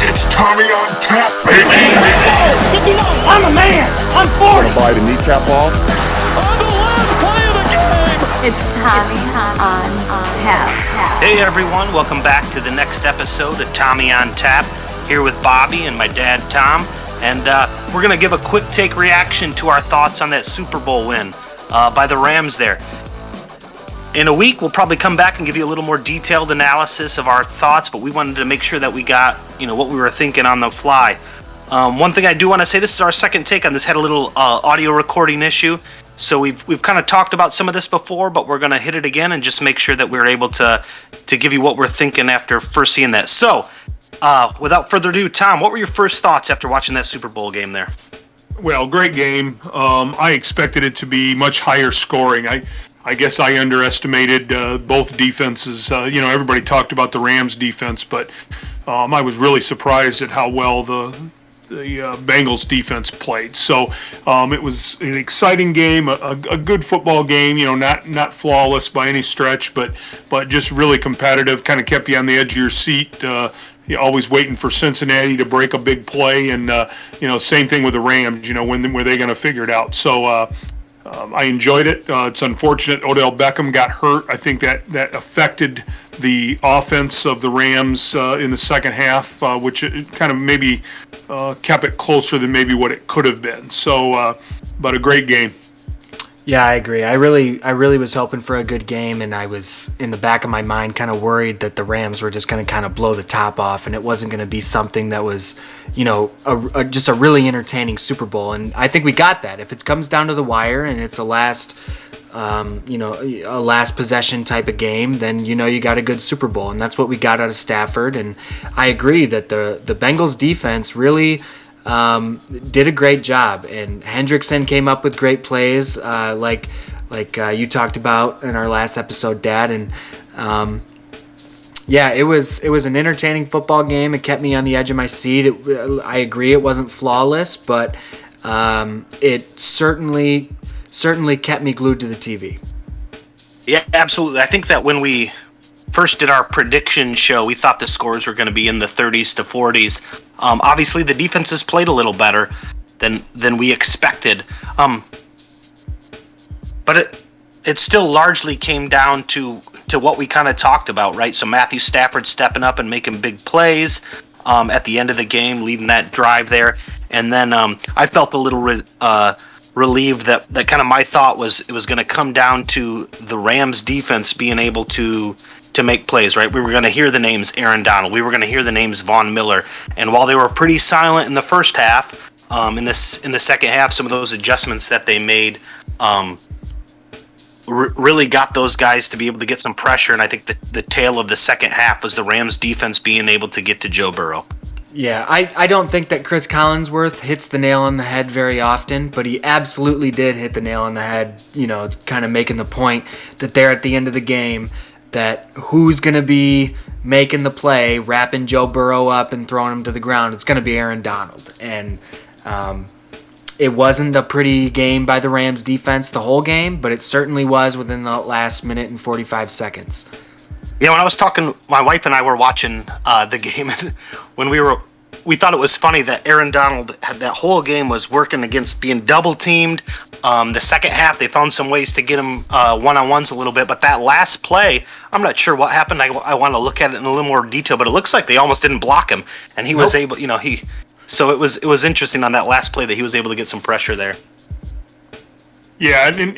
It's Tommy on tap, baby! 59, I'm a man! I'm 40! Gonna buy the kneecap off? On the last play of the game! It's Tommy on tap. Hey everyone, welcome back to the next episode of Tommy on Tap, here with Bobby and my dad Tom, and we're going to give a quick take reaction to our thoughts on that Super Bowl win by the Rams there. In a week, we'll probably come back and give you a little more detailed analysis of our thoughts, but we wanted to make sure that we got, what we were thinking on the fly. One thing I do want to say, this is our second take on this, had a little audio recording issue. So we've kind of talked about some of this before, but we're going to hit it again and just make sure that we're able to give you what we're thinking after first seeing that. So, without further ado, Tom, what were your first thoughts after watching that Super Bowl game there? Well, great game. I expected it to be much higher scoring. I guess I underestimated both defenses. Everybody talked about the Rams defense, but I was really surprised at how well the Bengals defense played. So it was an exciting game, a good football game. Not flawless by any stretch, but just really competitive. Kind of kept you on the edge of your seat. You're always waiting for Cincinnati to break a big play, and same thing with the Rams. When were they going to figure it out? So. I enjoyed it. It's unfortunate Odell Beckham got hurt. I think that affected the offense of the Rams in the second half, which it kind of maybe kept it closer than maybe what it could have been. So, but a great game. Yeah, I agree. I really was hoping for a good game, and I was in the back of my mind kind of worried that the Rams were just going to kind of blow the top off, and it wasn't going to be something that was, just a really entertaining Super Bowl. And I think we got that. If it comes down to the wire and it's a last possession type of game, then you got a good Super Bowl, and that's what we got out of Stafford. And I agree that the Bengals defense really did a great job, and Hendrickson came up with great plays, like you talked about in our last episode, Dad. And it was an entertaining football game. It kept me on the edge of my seat. I agree, it wasn't flawless, but it certainly kept me glued to the TV. Yeah, absolutely. I think that when we first did our prediction show, we thought the scores were going to be in the 30s to 40s. Obviously, the defenses played a little better than we expected. But it still largely came down to what we kind of talked about, right? So Matthew Stafford stepping up and making big plays at the end of the game, leading that drive there. And then I felt a little relieved that kind of my thought was it was going to come down to the Rams defense being able to make plays, right? We were going to hear the names Aaron Donald. We were going to hear the names Von Miller. And while they were pretty silent in the first half, in the second half, some of those adjustments that they made really got those guys to be able to get some pressure. And I think the tail of the second half was the Rams defense being able to get to Joe Burrow. Yeah, I don't think that Chris Collinsworth hits the nail on the head very often, but he absolutely did hit the nail on the head, kind of making the point that they're at the end of the game, that who's going to be making the play, wrapping Joe Burrow up and throwing him to the ground. It's going to be Aaron Donald. And it wasn't a pretty game by the Rams defense the whole game, but it certainly was within the last minute and 45 seconds. When I was talking, my wife and I were watching the game, and when we thought it was funny that Aaron Donald had that whole game was working against being double teamed. The second half, they found some ways to get him one-on-ones a little bit, but that last play, I'm not sure what happened. I want to look at it in a little more detail, but it looks like they almost didn't block him, and he was able, so it was interesting on that last play that he was able to get some pressure there. Yeah, and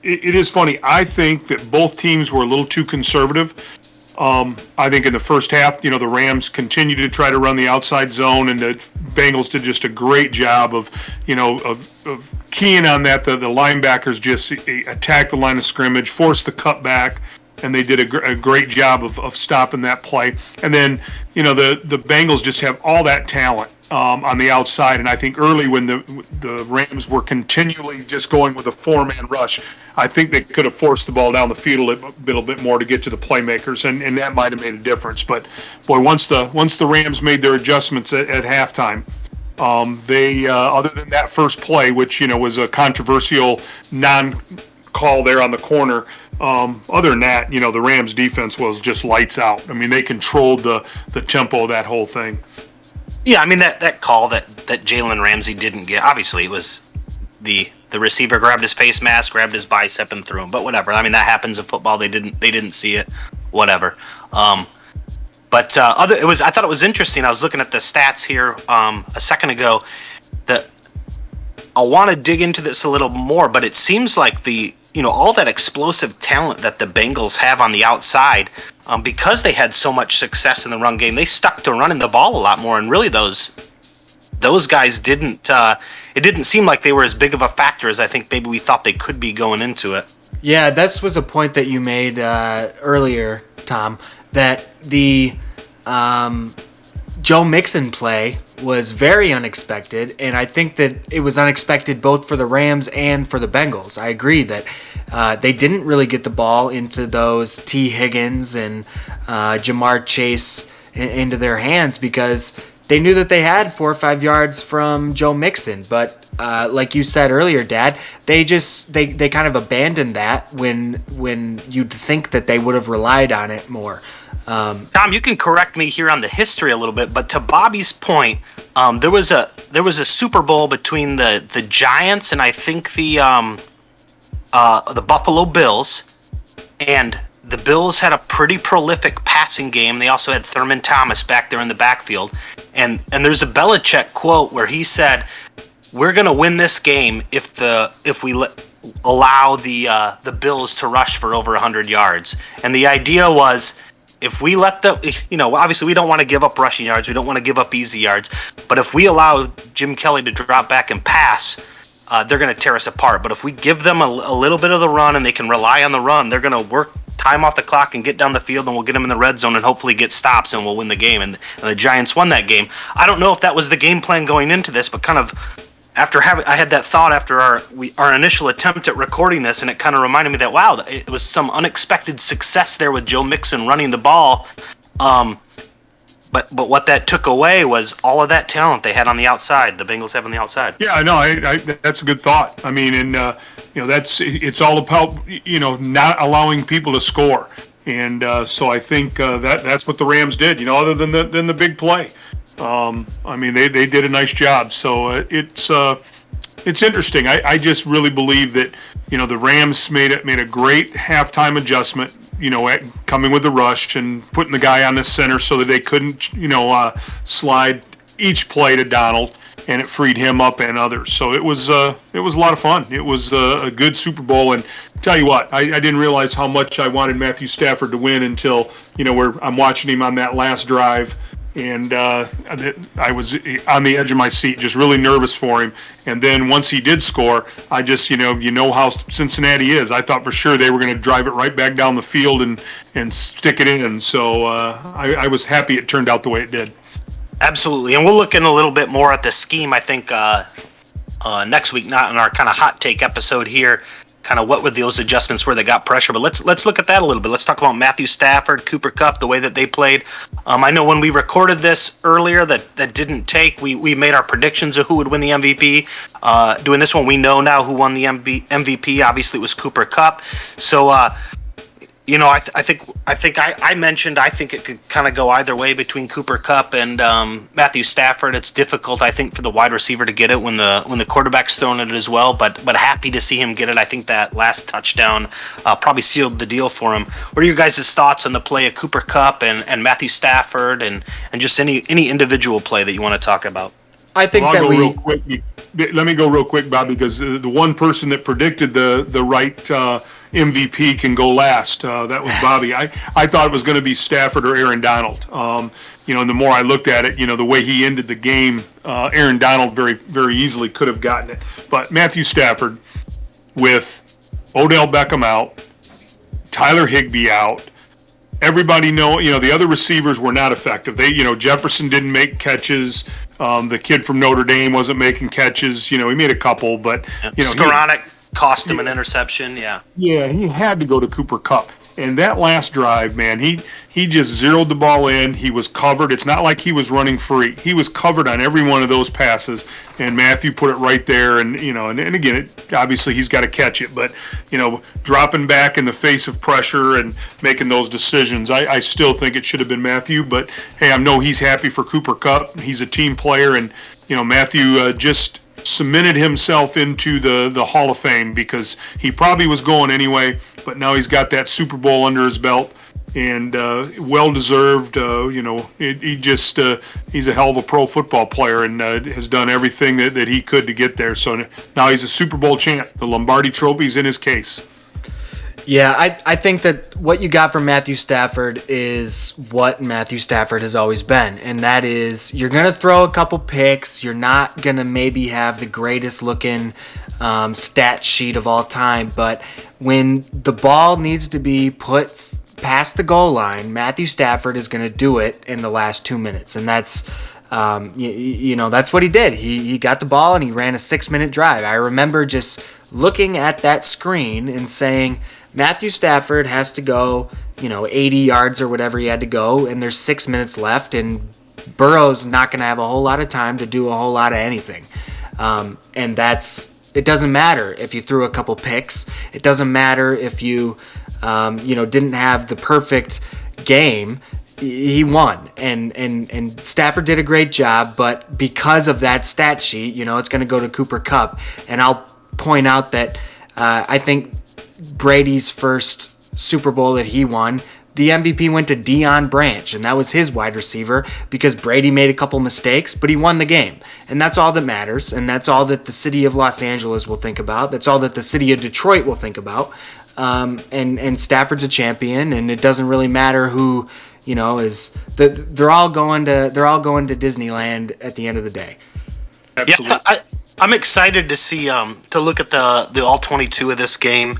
it is funny. I think that both teams were a little too conservative. I think in the first half, the Rams continued to try to run the outside zone, and the Bengals did just a great job of keying on that. The linebackers just attacked the line of scrimmage, forced the cutback, and they did a great job of stopping that play. And then, the Bengals just have all that talent on the outside, and I think early when the Rams were continually just going with a four-man rush, I think they could have forced the ball down the field a little bit more to get to the playmakers, and that might have made a difference. But boy, once the Rams made their adjustments at halftime, they other than that first play, which was a controversial non-call there on the corner, Other than that, the Rams defense was just lights out. I mean, they controlled the tempo of that whole thing. Yeah, I mean that call that Jalen Ramsey didn't get. Obviously, it was the receiver grabbed his face mask, grabbed his bicep, and threw him. But whatever. I mean, that happens in football. They didn't see it. Whatever. But I thought it was interesting. I was looking at the stats here a second ago. That I want to dig into this a little more, but it seems like all that explosive talent that the Bengals have on the outside, because they had so much success in the run game, they stuck to running the ball a lot more. And really, those guys didn't. It didn't seem like they were as big of a factor as I think maybe we thought they could be going into it. Yeah, this was a point that you made earlier, Tom, that the Joe Mixon play was very unexpected, and I think that it was unexpected both for the Rams and for the Bengals. I agree that they didn't really get the ball into those T. Higgins and Jamar Chase into their hands because they knew that they had 4 or 5 yards from Joe Mixon. But like you said earlier, Dad, they kind of abandoned that when you'd think that they would have relied on it more. Tom, you can correct me here on the history a little bit, but to Bobby's point, there was a Super Bowl between the Giants and I think the Buffalo Bills, and the Bills had a pretty prolific passing game. They also had Thurman Thomas back there in the backfield, and there's a Belichick quote where he said, "We're going to win this game if we allow the Bills to rush for over 100 yards," and the idea was, if we let obviously we don't want to give up rushing yards, we don't want to give up easy yards, but if we allow Jim Kelly to drop back and pass, they're going to tear us apart. But if we give them a little bit of the run and they can rely on the run, they're going to work time off the clock and get down the field, and we'll get them in the red zone and hopefully get stops and we'll win the game. And the Giants won that game. I don't know if that was the game plan going into this, but kind of I had that thought after our initial attempt at recording this, and it kind of reminded me that, wow, it was some unexpected success there with Joe Mixon running the ball. But what that took away was all of that talent they had on the outside. The Bengals have on the outside. Yeah, I know. That's a good thought. I mean, and it's all about not allowing people to score, and so I think that's what the Rams did. Other than the big play. I mean, they did a nice job. So it's interesting. I just really believe that the Rams made a great halftime adjustment. Coming with the rush and putting the guy on the center so that they couldn't slide each play to Donald, and it freed him up and others. So it was a lot of fun. It was a good Super Bowl. And tell you what, I didn't realize how much I wanted Matthew Stafford to win until where I'm watching him on that last drive. And I was on the edge of my seat, just really nervous for him. And then once he did score, I just, how Cincinnati is. I thought for sure they were going to drive it right back down the field and stick it in. So I was happy it turned out the way it did. Absolutely. And we'll look in a little bit more at the scheme, I think, next week, not in our kind of hot take episode here. Kind of what were those adjustments where they got pressure, but let's look at that a little bit. Let's talk about Matthew Stafford, Cooper Kupp, the way that they played. I know when we recorded this earlier that didn't take. We made our predictions of who would win the MVP. Doing this one, we know now who won the MVP. Obviously, it was Cooper Kupp. So I mentioned I think it could kind of go either way between Cooper Kupp and Matthew Stafford. It's difficult, I think, for the wide receiver to get it when the quarterback's throwing it as well. But happy to see him get it. I think that last touchdown probably sealed the deal for him. What are your guys' thoughts on the play of Cooper Kupp and Matthew Stafford and just any individual play that you want to talk about? I think Let me go real quick, Bob, because the one person that predicted the right MVP can go last. That was Bobby. I thought it was going to be Stafford or Aaron Donald. And the more I looked at it, the way he ended the game, Aaron Donald very, very easily could have gotten it. But Matthew Stafford, with Odell Beckham out, Tyler Higbee out, everybody the other receivers were not effective. Jefferson didn't make catches. The kid from Notre Dame wasn't making catches. He made a couple, but Skoranek cost him an interception. Yeah, he had to go to Cooper Kupp. And that last drive, man, he just zeroed the ball in. He was covered. It's not like he was running free. He was covered on every one of those passes, and Matthew put it right there. And and again, obviously he's got to catch it, but dropping back in the face of pressure and making those decisions, I still think it should have been Matthew. But hey, I know he's happy for Cooper Kupp. He's a team player, and Matthew just cemented himself into the Hall of Fame because he probably was going anyway, but now he's got that Super Bowl under his belt, and well-deserved. He's a hell of a pro football player and has done everything that he could to get there. So now he's a Super Bowl champ. The Lombardi Trophy's in his case. Yeah, I think that what you got from Matthew Stafford is what Matthew Stafford has always been, and that is you're going to throw a couple picks. You're not going to maybe have the greatest looking stat sheet of all time, but when the ball needs to be put past the goal line, Matthew Stafford is going to do it in the last 2 minutes, and that's that's what he did. He got the ball and he ran a 6-minute drive. I remember just looking at that screen and saying, Matthew Stafford has to go, 80 yards or whatever he had to go, and there's 6 minutes left, and Burrow's not going to have a whole lot of time to do a whole lot of anything. And it doesn't matter if you threw a couple picks. It doesn't matter if you, didn't have the perfect game. He won, and Stafford did a great job, but because of that stat sheet, it's going to go to Cooper Kupp. And I'll point out that I think Brady's first Super Bowl that he won, the MVP went to Deion Branch, and that was his wide receiver because Brady made a couple mistakes, but he won the game. And that's all that matters, and that's all that the city of Los Angeles will think about. That's all that the city of Detroit will think about. And Stafford's a champion, and it doesn't really matter who, they're all going to Disneyland at the end of the day. Absolutely. Yeah, I'm excited to see to look at the all 22 of this game,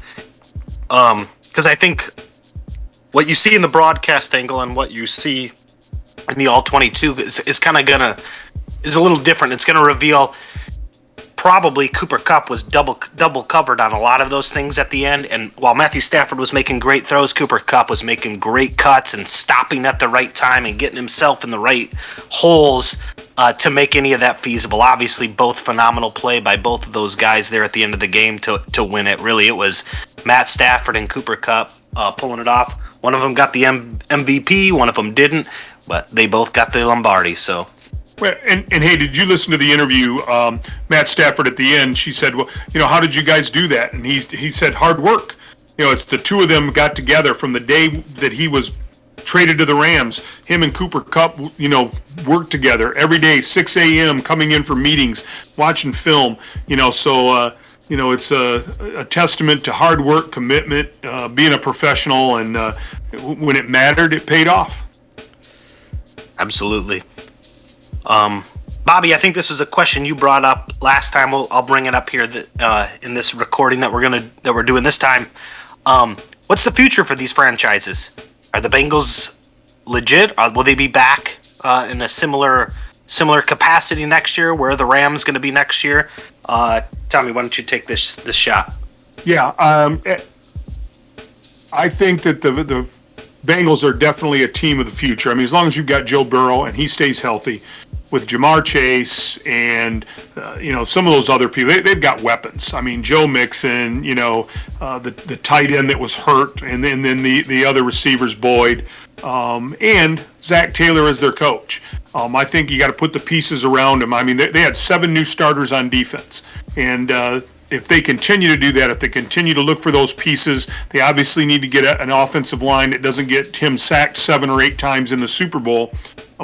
because I think what you see in the broadcast angle and what you see in the all 22 is kind of is a little different. It's gonna reveal probably Cooper Kupp was double covered on a lot of those things at the end, and while Matthew Stafford was making great throws, Cooper Kupp was making great cuts and stopping at the right time and getting himself in the right holes to make any of that feasible. Obviously, both phenomenal play by both of those guys there at the end of the game to win it. Really, it was Matt Stafford and Cooper Kupp pulling it off. One of them got the MVP, one of them didn't, but they both got the Lombardi, so... Well, and hey, did you listen to the interview? Matt Stafford at the end, she said, well, how did you guys do that? And he said, hard work. It's the two of them got together from the day that he was traded to the Rams. Him and Cooper Kupp, worked together every day, 6 a.m., coming in for meetings, watching film. It's a testament to hard work, commitment, being a professional, and when it mattered, it paid off. Absolutely. Bobby, I think this was a question you brought up last time. I'll bring it up here in this recording that we're doing this time. What's the future for these franchises? Are the Bengals legit? Will they be back in a similar capacity next year? Where are the Rams going to be next year? Tommy, why don't you take this shot? Yeah, I think that the Bengals are definitely a team of the future. I mean, as long as you've got Joe Burrow and he stays healthy, with Jamar Chase and some of those other people, they've got weapons. I mean, Joe Mixon, the tight end that was hurt, and then the other receivers, Boyd, and Zach Taylor as their coach. I think you got to put the pieces around him. I mean, they had 7 new starters on defense, and if they continue to do that, if they continue to look for those pieces, they obviously need to get an offensive line that doesn't get him sacked 7 or 8 times in the Super Bowl.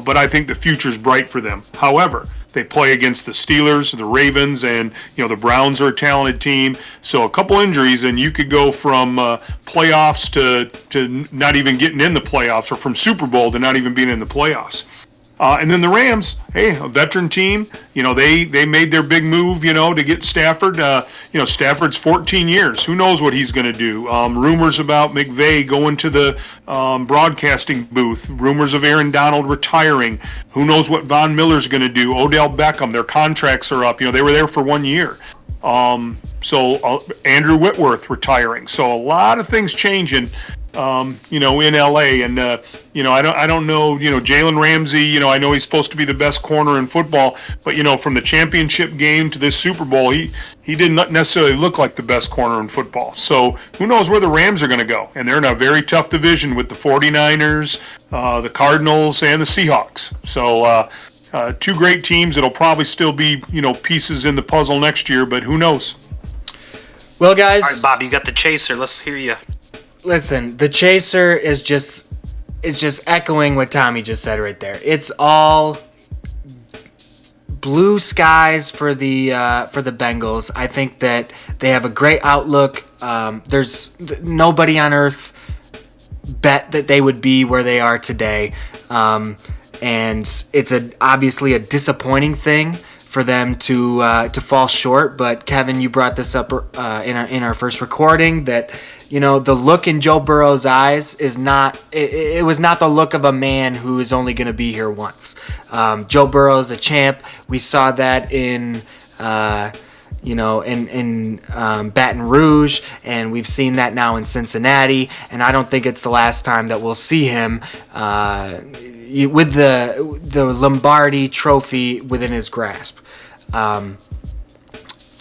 But I think the future's bright for them. However, they play against the Steelers, the Ravens, and the Browns are a talented team. So a couple injuries, and you could go from playoffs to not even getting in the playoffs, or from Super Bowl to not even being in the playoffs. And then the Rams, hey, a veteran team. They made their big move, to get Stafford. Stafford's 14 years. Who knows what he's going to do? Rumors about McVay going to the broadcasting booth. Rumors of Aaron Donald retiring. Who knows what Von Miller's going to do? Odell Beckham, their contracts are up. They were there for 1 year. So Andrew Whitworth retiring. So a lot of things changing. in LA. And, I don't know, Jalen Ramsey, I know he's supposed to be the best corner in football, but, from the championship game to this Super Bowl, he did not necessarily look like the best corner in football. So who knows where the Rams are going to go? And they're in a very tough division with the 49ers, the Cardinals, and the Seahawks. So two great teams. It'll probably still be, pieces in the puzzle next year, but who knows? Well, guys. All right, Bob, you got the chaser. Let's hear you. Listen, the chaser is just echoing what Tommy just said right there. It's all blue skies for the Bengals. I think that they have a great outlook. There's nobody on earth bet that they would be where they are today, and it's obviously a disappointing thing for them to fall short. But Kevin, you brought this up in our first recording that the look in Joe Burrow's eyes is not. It was not the look of a man who is only going to be here once. Joe Burrow is a champ. We saw that in Baton Rouge, and we've seen that now in Cincinnati. And I don't think it's the last time that we'll see him with the Lombardi Trophy within his grasp. For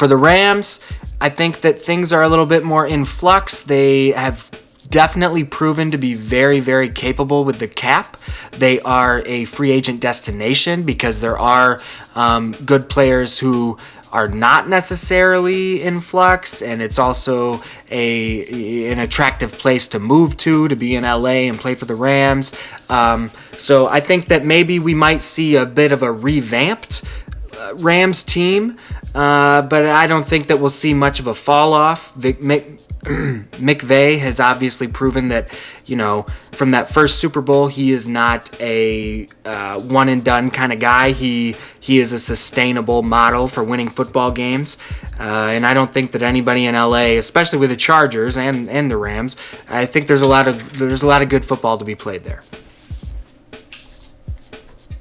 the Rams, I think that things are a little bit more in flux. They have definitely proven to be very, very capable with the cap. They are a free agent destination because there are good players who are not necessarily in flux, and it's also an attractive place to move to be in LA and play for the Rams. So I think that maybe we might see a bit of a revamped Rams team, but I don't think that we'll see much of a fall off. McVay has obviously proven that, from that first Super Bowl, he is not a one and done kind of guy. He is a sustainable model for winning football games, and I don't think that anybody in LA, especially with the Chargers and the Rams, I think there's a lot of good football to be played there.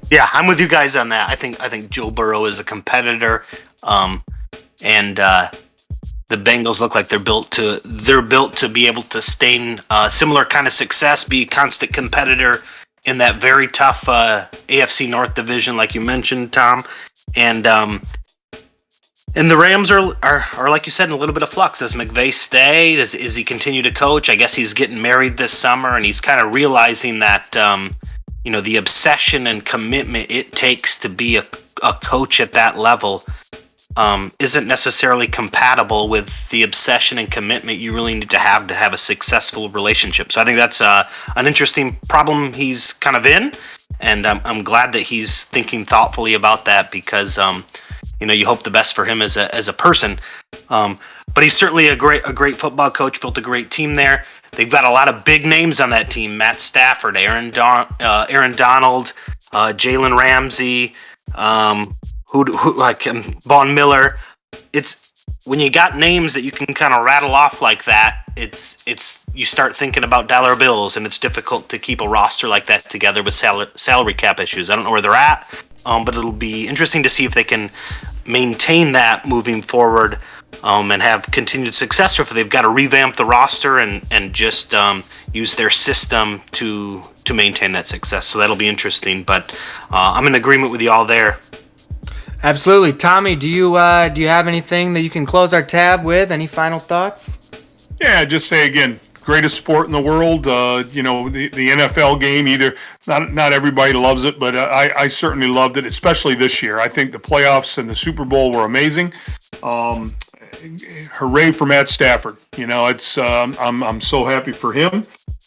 Yeah, I'm with you guys on that. I think Joe Burrow is a competitor, and the Bengals look like they're built to be able to sustain similar kind of success, be a constant competitor in that very tough AFC North division, like you mentioned, Tom. And the Rams are like you said, in a little bit of flux. Does McVay stay? Does he continue to coach? I guess he's getting married this summer, and he's kind of realizing that the obsession and commitment it takes to be a coach at that level isn't necessarily compatible with the obsession and commitment you really need to have a successful relationship. So I think that's an interesting problem he's kind of in, and I'm glad that he's thinking thoughtfully about that because you hope the best for him as a person. But he's certainly a great football coach, built a great team there. They've got a lot of big names on that team: Matt Stafford, Aaron Donald, Jalen Ramsey, Von Miller. It's when you got names that you can kind of rattle off like that. It's you start thinking about dollar bills, and it's difficult to keep a roster like that together with salary cap issues. I don't know where they're at, but it'll be interesting to see if they can maintain that moving forward. And have continued success, or if they've got to revamp the roster and just use their system to maintain that success. So that'll be interesting. But I'm in agreement with you all there. Absolutely, Tommy. Do you have anything that you can close our tab with? Any final thoughts? Yeah, just say again, greatest sport in the world. The NFL game. Either not everybody loves it, but I certainly loved it, especially this year. I think the playoffs and the Super Bowl were amazing. Hooray for Matt Stafford. It's I'm so happy for him,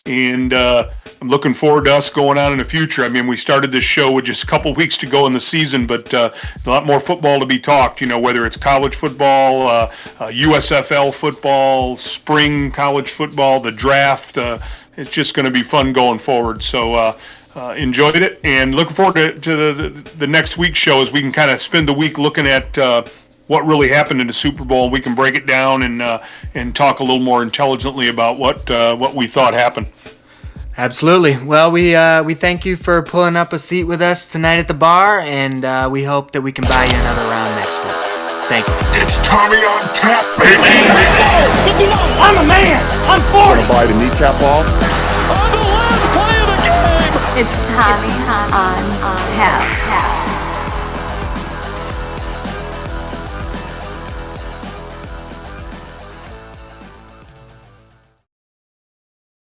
and I'm looking forward to us going on in the future. I mean, we started this show with just a couple weeks to go in the season, but a lot more football to be talked, whether it's college football, USFL football, spring college football, the draft. It's just going to be fun going forward. So enjoyed it, and looking forward to the next week's show as we can kind of spend the week looking at what really happened in the Super Bowl. We can break it down and talk a little more intelligently about what we thought happened. Absolutely. Well, we thank you for pulling up a seat with us tonight at the bar, and we hope that we can buy you another round next week. Thank you. It's Tommy on tap, baby. 59, I'm a man. I'm 40. Bite a kneecap off. On the last play of the game. It's Tommy on tap.